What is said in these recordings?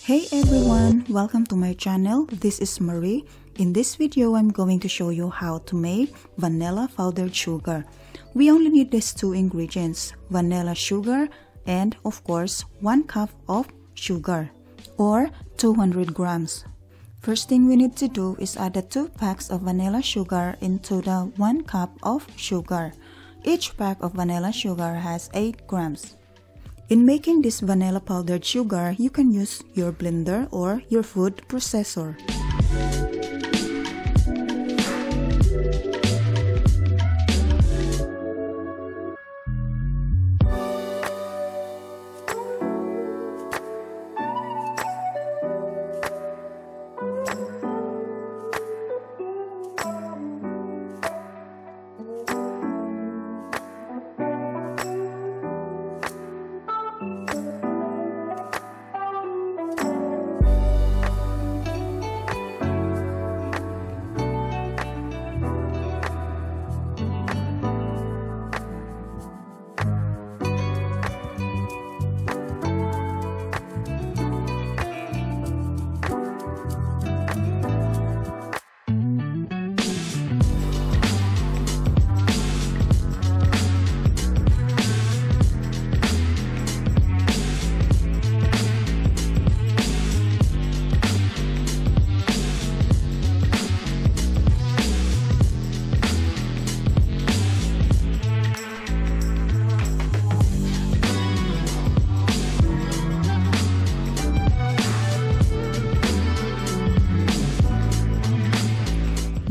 Hey everyone, welcome to my channel. This is Marie. In this video, I'm going to show you how to make vanilla powdered sugar. We only need these two ingredients, vanilla sugar and of course 1 cup of sugar or 200 grams. First thing we need to do is add the 2 packs of vanilla sugar into the 1 cup of sugar. Each pack of vanilla sugar has 8 grams. In making this vanilla powdered sugar, you can use your blender or your food processor.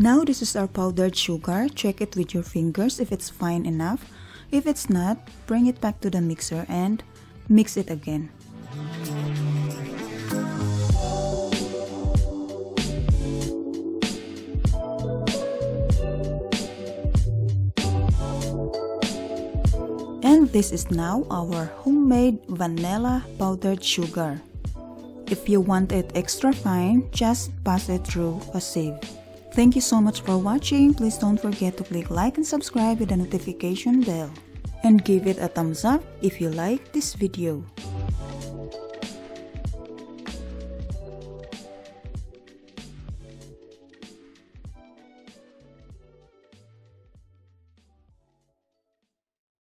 Now this is our powdered sugar. Check it with your fingers if it's fine enough. If it's not, bring it back to the mixer and mix it again. And this is now our homemade vanilla powdered sugar. If you want it extra fine, just pass it through a sieve. Thank you so much for watching. Please don't forget to click like and subscribe with the notification bell. And give it a thumbs up if you like this video.